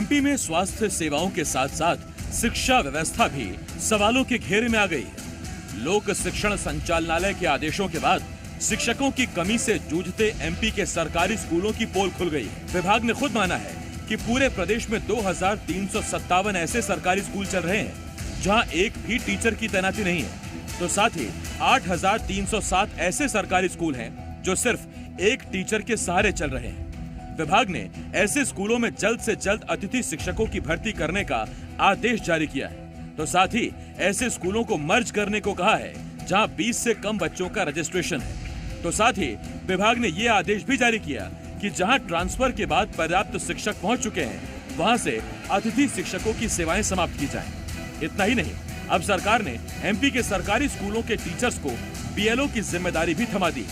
MP में स्वास्थ्य सेवाओं के साथ साथ शिक्षा व्यवस्था भी सवालों के घेरे में आ गई है। लोक शिक्षण संचालनालय के आदेशों के बाद शिक्षकों की कमी से जूझते एमपी के सरकारी स्कूलों की पोल खुल गई है। विभाग ने खुद माना है कि पूरे प्रदेश में 2357 ऐसे सरकारी स्कूल चल रहे हैं जहां एक भी टीचर की तैनाती नहीं है। तो साथ ही 8307 ऐसे सरकारी स्कूल हैं जो सिर्फ एक टीचर के सहारे चल रहे हैं। विभाग ने ऐसे स्कूलों में जल्द से जल्द अतिथि शिक्षकों की भर्ती करने का आदेश जारी किया है। तो साथ ही ऐसे स्कूलों को मर्ज करने को कहा है जहां 20 से कम बच्चों का रजिस्ट्रेशन है। तो साथ ही विभाग ने ये आदेश भी जारी किया कि जहां ट्रांसफर के बाद पर्याप्त शिक्षक पहुंच चुके हैं वहां से अतिथि शिक्षकों की सेवाएं समाप्त की जाएं। इतना ही नहीं, अब सरकार ने एमपी के सरकारी स्कूलों के टीचर्स को बीएलओ की जिम्मेदारी भी थमा दी,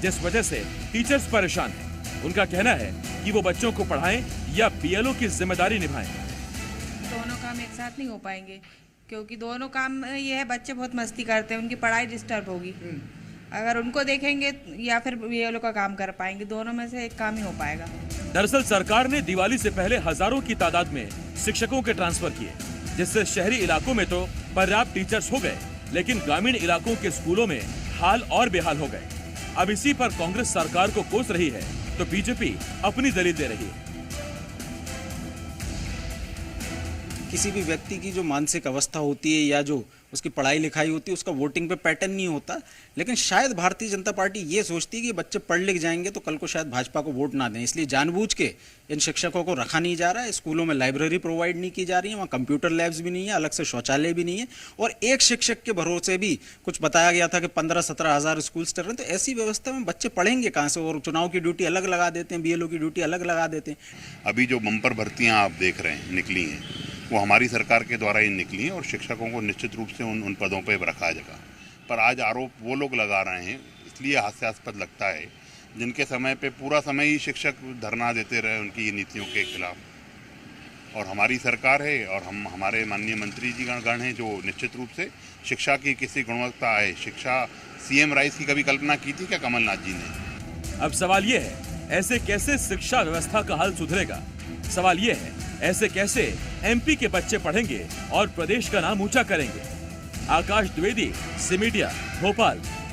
जिस वजह से टीचर्स परेशान हैं। उनका कहना है कि वो बच्चों को पढ़ाएं या बीएलओ की जिम्मेदारी निभाएं। दोनों काम एक साथ नहीं हो पाएंगे, क्योंकि दोनों काम ये है, बच्चे बहुत मस्ती करते हैं, उनकी पढ़ाई डिस्टर्ब होगी। अगर उनको देखेंगे या फिर बीएलओ का काम कर पाएंगे, दोनों में से एक काम ही हो पाएगा। दरअसल सरकार ने दिवाली से पहले हजारों की तादाद में शिक्षकों के ट्रांसफर किए, जिससे शहरी इलाकों में तो पर्याप्त टीचर्स हो गए, लेकिन ग्रामीण इलाकों के स्कूलों में हाल और बेहाल हो गए। अब इसी पर कांग्रेस सरकार को कोस रही है तो बीजेपी अपनी दलील दे रही है। किसी भी व्यक्ति की जो मानसिक अवस्था होती है या जो उसकी पढ़ाई लिखाई होती है उसका वोटिंग पे पैटर्न नहीं होता, लेकिन शायद भारतीय जनता पार्टी ये सोचती है कि बच्चे पढ़ लिख जाएंगे तो कल को शायद भाजपा को वोट ना दें, इसलिए जानबूझ के इन शिक्षकों को रखा नहीं जा रहा है। स्कूलों में लाइब्रेरी प्रोवाइड नहीं की जा रही है, वहाँ कंप्यूटर लैब्स भी नहीं है, अलग से शौचालय भी नहीं है, और एक शिक्षक के भरोसे भी कुछ बताया गया था कि 15-17 हज़ार स्कूल चल रहे हैं। तो ऐसी व्यवस्था में बच्चे पढ़ेंगे कहाँ से? और चुनाव की ड्यूटी अलग लगा देते हैं, बीएलओ की ड्यूटी अलग लगा देते हैं। अभी जो बम्पर भर्तियाँ आप देख रहे हैं निकली हैं, वो हमारी सरकार के द्वारा ही निकली हैं और शिक्षकों को निश्चित रूप से उन पदों पर रखा जाएगा। पर आज आरोप वो लोग लगा रहे हैं, इसलिए हास्यास्पद लगता है, जिनके समय पे पूरा समय ही शिक्षक धरना देते रहे उनकी नीतियों के खिलाफ। और हमारी सरकार है और हमारे माननीय मंत्री जी गण हैं जो निश्चित रूप से शिक्षा की किसी गुणवत्ता है, शिक्षा सीएम राइस की कभी कल्पना की थी क्या कमलनाथ जी ने? अब सवाल ये है, ऐसे कैसे शिक्षा व्यवस्था का हाल सुधरेगा? सवाल ये है, ऐसे कैसे एमपी के बच्चे पढ़ेंगे और प्रदेश का नाम ऊंचा करेंगे? आकाश द्विवेदी, सी मीडिया, भोपाल।